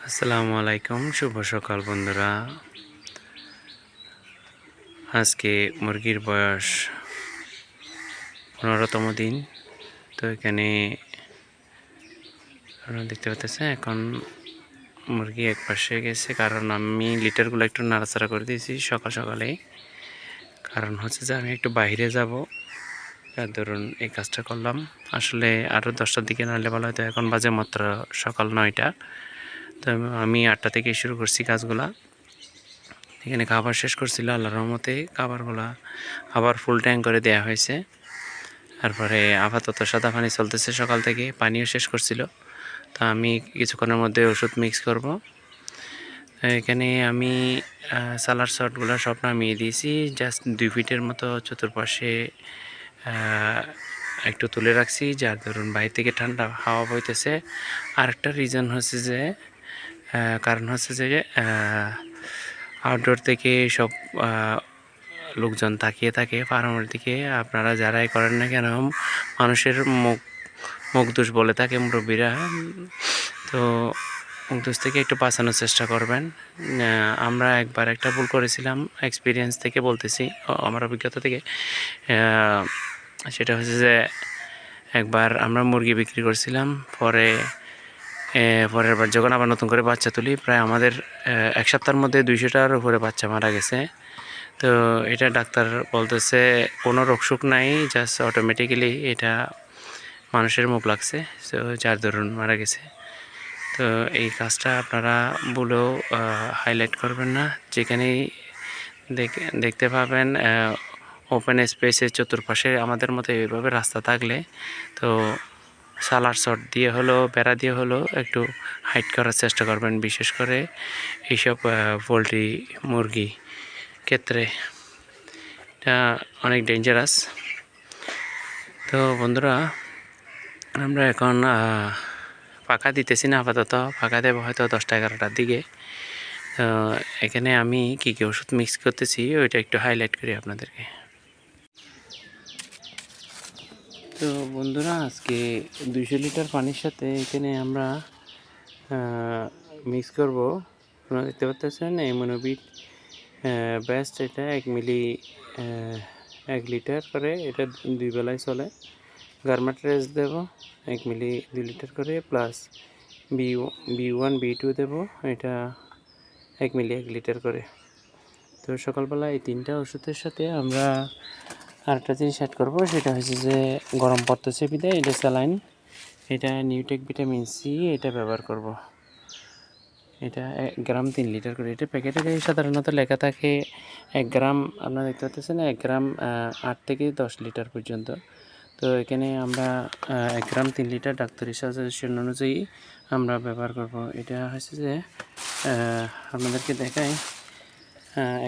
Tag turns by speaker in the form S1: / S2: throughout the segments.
S1: আসসালামু আলাইকুম, শুভ সকাল বন্ধুরা। আজকে মুরগির বয়স 15তম দিন। তো এখানে আপনারা দেখতে পাচ্ছেন এখন মুরগি এক পাশে গেছে, কারণ আমি লিটারগুলো একটু নাড়াচাড়া করে দিয়েছি সকাল সকালেই। কারণ হচ্ছে যে আমি একটু বাইরে যাব, যার ধরুন এই কাজটা করলাম। আসলে আরও 10টার দিকে নাহলে ভালো হয়তো, এখন বাজে মাত্র সকাল 9টা। তো আমি 8টা থেকে শুরু করছি কাজগুলা। এখানে খাবার শেষ করছিল, আল্লাহর রহমতে খাবারগুলা আবার ফুল ট্যাঙ্ক করে দেওয়া হয়েছে। তারপরে আপাতত সাদা পানি চলতেছে, সকাল থেকে পানিও শেষ করছিল। তো আমি কিছুক্ষণের মধ্যে ওষুধ মিক্স করব। এখানে আমি সালার শটগুলো সব নামিয়ে দিয়েছি, জাস্ট 2 ফিটের মতো চতুর্পাশে একটু তুলে রাখছি, যার ধরুন বাইরে থেকে ঠান্ডা হাওয়া বইতেছে। আরেকটা রিজন হচ্ছে যে কারণ হচ্ছে যে আউটডোর থেকে সব লোকজন তাকিয়ে থাকে ফার্মের দিকে। আপনারা যারাই করেন না কেন, মানুষের মুখ দোষ বলে থাকে মুরব্বীরা। তো মুখ দোষ থেকে একটু বাঁচানোর চেষ্টা করবেন। আমরা একবার একটা ভুল করেছিলাম, এক্সপিরিয়েন্স থেকে বলতেছি, আমার অভিজ্ঞতা থেকে। সেটা হচ্ছে যে একবার আমরা মুরগি বিক্রি করছিলাম, পরের বার যখন আবার নতুন করে বাচ্চা তুলি, প্রায় আমাদের 1 সপ্তাহের মধ্যে 200টার উপরে বাচ্চা মারা গেছে। তো এটা ডাক্তার বলতেছে কোনো রোগশোক নাই, জাস্ট অটোমেটিক্যালি এটা মানুষের মুখ লাগছে, তো যার দরুন মারা গেছে। তো এই কাজটা আপনারা বলেও হাইলাইট করবেন না। যেখানেই দেখতে পাবেন ওপেন স্পেসের চতুর্পাশে আমাদের মতো এইভাবে রাস্তা থাকলে, তো সালার শট দিয়ে হলো, বেড়া দিয়ে হলো একটু হাইড করার চেষ্টা করবেন, বিশেষ করে এইসব পোলট্রি মুরগি ক্ষেত্রে এটা অনেক ডেঞ্জারাস। তো বন্ধুরা, আমরা এখন পাখা দিতেছি না, আপাতত পাখা দেবো হয়তো 10টা-11টার দিকে। এখানে আমি কী কী ওষুধ মিক্স করতেছি ওইটা একটু হাইলাইট করি আপনাদেরকে। তো বন্ধুরা, আজকে 200 লিটার পানির সাথে এখানে আমরা মিক্স করব। আপনারা দেখতে পাচ্ছেন ইমিউনোবিট বেস্ট, এটা 1 মিলি 1 লিটার করে, এটা 2 বেলায় চলে। গার্মাট্রেস দেব 1 মিলি 2 লিটার করে, প্লাস B1 B2 দেব, এটা 1 মিলি 1 লিটার করে। তো সকালবেলা এই 3টা ওষুধের সাথে আমরা আরেকটা জিনিস অ্যাড করবো, সেটা হচ্ছে যে গরম পড়তেছে বিদায় এটা স্যালাইন, এটা নিউটেক ভিটামিন সি, এটা ব্যবহার করব। এটা 1 গ্রাম 3 লিটার করে। এটা প্যাকেটে সাধারণত লেখা থাকে 1 গ্রাম, আপনারা দেখতে পাচ্ছেন 1 গ্রাম 8 থেকে 10 লিটার পর্যন্ত। তো এখানে আমরা 1 গ্রাম 3 লিটার ডাক্তারি সাজেশন অনুযায়ী আমরা ব্যবহার করব। এটা হচ্ছে যে আপনাদেরকে দেখাই,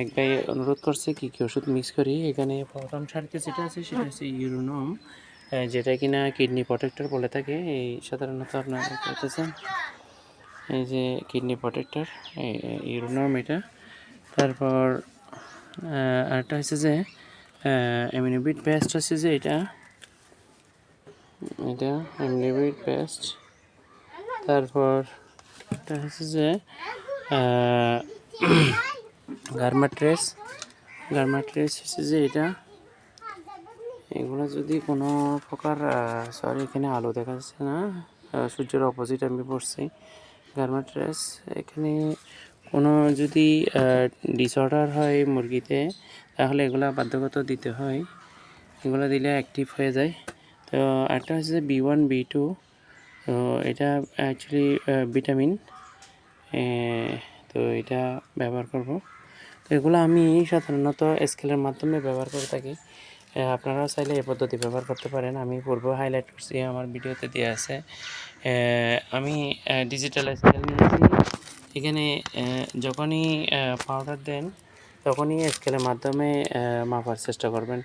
S1: এক ভাই অনুরোধ করছে কী কী ওষুধ মিক্স করি। এখানে প্রথম সারিতে যেটা আছে সেটা হচ্ছে ইউরোনম, যেটা কিনা কিডনি প্রোটেক্টর বলে থাকে। এই সাধারণত আপনারা দেখতেছেন এই যে কিডনি প্রোটেক্টর ইউরোনম এটা। তারপর আরেকটা হচ্ছে যে ইমিউনোবিট পেস্ট হচ্ছে যে এটা ইমিউনোবিট পেস্ট। তারপর এটা হচ্ছে যে গার্মাট্রেস হচ্ছে যে এটা। এগুলো যদি কোনো প্রকার সরি, এখানে আলো দেখা যাচ্ছে না, সূর্যের অপোজিট আমি বসছি। গার্মাট্রেস, এখানে কোনো যদি ডিসঅর্ডার হয় মুরগিতে, তাহলে এগুলো বাধ্যগত দিতে হয়, এগুলো দিলে অ্যাক্টিভ হয়ে যায়। তো একটা হচ্ছে B1 B2, তো এটা অ্যাকচুয়ালি ভিটামিন, তো এটা ব্যবহার করব। তো এগুলো আমি সাধারণত স্কেলের মাধ্যমে ব্যবহার করে থাকি। আপনারাও চাইলে এই পদ্ধতি ব্যবহার করতে পারেন। আমি পূর্বে হাইলাইট করছি, আমার ভিডিওতে দেওয়া আছে। আমি ডিজিটাল স্কেল নিয়েছি। এখানে যখনই পাউডার দেন তখনই স্কেলের মাধ্যমে মাপার চেষ্টা করবেন।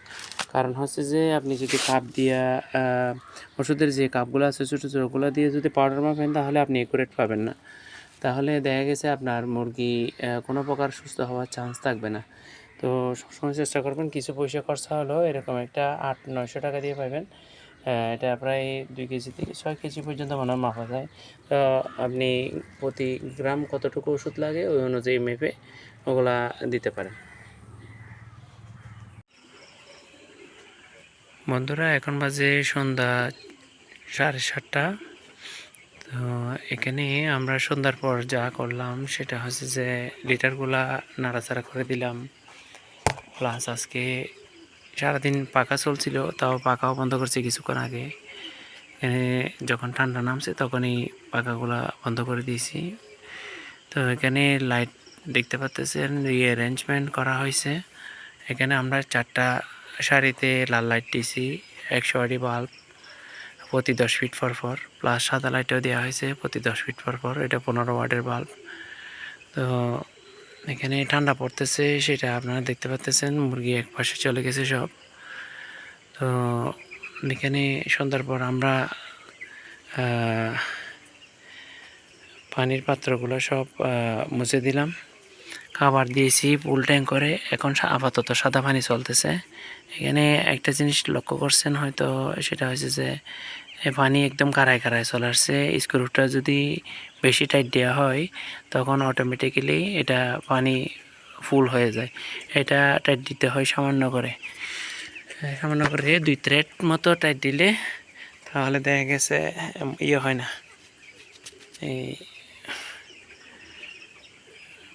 S1: কারণ হচ্ছে যে আপনি যদি কাপ দিয়া ওষুধের যে কাপগুলো আছে ছোটো ছোটো, ওগুলো দিয়ে যদি পাউডার মাপেন, তাহলে আপনি একুরেট পাবেন না। তাহলে দেখা গেছে আপনার মুরগি কোনো প্রকার সুস্থ হওয়ার চান্স থাকবে না। তো সবসময় চেষ্টা করবেন, কিছু পয়সা খরচা হলেও এরকম একটা 800-900 টাকা দিয়ে পাবেন এটা প্রায় 2 কেজি থেকে 6 কেজি পর্যন্ত মনে হয় মাপা যায়। তো আপনি প্রতি গ্রাম কতটুকু ওষুধ লাগে ওই অনুযায়ী মেপে ওগুলা দিতে পারেন। বন্ধুরা এখন বাজে সন্ধ্যা 7:30। তো এখানে আমরা সন্ধ্যার পর যা করলাম সেটা হচ্ছে যে লিটারগুলা নাড়াচাড়া করে দিলাম। প্লাস আজকে সারাদিন পাখা চলছিল, তাও পাখাও বন্ধ করছি কিছুক্ষণ আগে। এখানে যখন ঠান্ডা নামছে তখনই পাখাগুলা বন্ধ করে দিয়েছি। তো এখানে লাইট দেখতে পাচ্ছেন রিঅ্যারেঞ্জমেন্ট করা হয়েছে। এখানে আমরা 4টা সারিতে লাল লাইট দিয়েছি, 100 ওয়াটের বাল্ব প্রতি 10 ফিট পর পর, প্লাস সাদা লাইটও দেওয়া হয়েছে প্রতি 10 ফিট পর পর। এটা 15 ওয়াটের বাল্ব। তো এখানে ঠান্ডা পড়তেছে সেটা আপনারা দেখতে পাচ্ছেন, মুরগি এক পাশে চলে গেছে সব। তো এখানে সন্ধ্যার পর আমরা পানির পাত্রগুলো সব মুছে দিলাম, খাবার দিয়েছি ফুল ট্যাঙ্ক করে। এখন আপাতত সাদা পানি চলতেছে। এখানে একটা জিনিস লক্ষ্য করছেন হয়তো, সেটা হচ্ছে যে পানি একদম কারায় কারায় চলে আসছে। স্ক্রুটা যদি বেশি টাইট দেওয়া হয় তখন অটোমেটিক্যালি এটা পানি ফুল হয়ে যায়। এটা টাইট দিতে হয় সামান্য করে 2 থ্রেড মতো টাইট দিলে, তাহলে দেখা গেছে ইয়ে হয় না, এই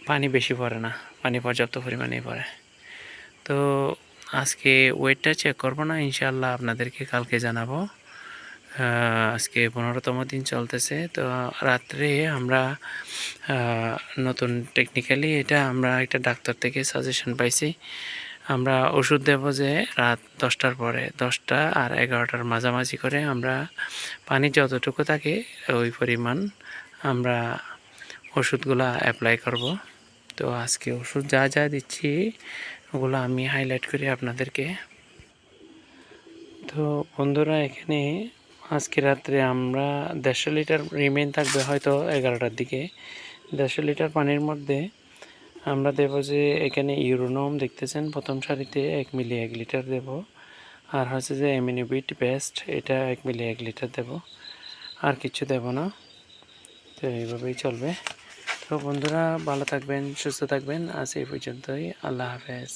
S1: পানি বেশি পড়ে না, পানি পর্যাপ্ত পরিমাণে পড়ে। তো আজকে ওয়েটটা চেক করবো না, ইনশাআল্লাহ আপনাদেরকে কালকে জানাবো। আজকে 15তম দিন চলতেছে। তো রাত্রে আমরা নতুন টেকনিক্যালি এটা আমরা একটা ডাক্তার থেকে সাজেশন পাইছি, আমরা ওষুধ দেব যে রাত 10টার পরে, 10টা আর 11টার মাঝামাঝি করে আমরা পানি যতটুকু থাকে ওই পরিমাণ আমরা ওষুধগুলো অ্যাপ্লাই করব। তো আজকে ওষুধ যা যা দিচ্ছি ওগুলো আমি হাইলাইট করি আপনাদেরকে। তো বন্ধুরা এখানে আজকে রাত্রে আমরা 150 লিটার রিমেইন থাকবে হয়তো 11টার দিকে। 150 লিটার পানির মধ্যে আমরা দেব যে এখানে ইউরোনম দেখতেছেন প্রথম সারিতে 1 মিলি 1 লিটার দেব, আর হচ্ছে যে অ্যামিনোবিট বেস্ট এটা 1 মিলি 1 লিটার দেব, আর কিছু দেব না। তো এইভাবেই চলবে। তো বন্ধুরা ভালো থাকবেন, সুস্থ থাকবেন, আজ এই পর্যন্তই। আল্লাহ হাফেজ।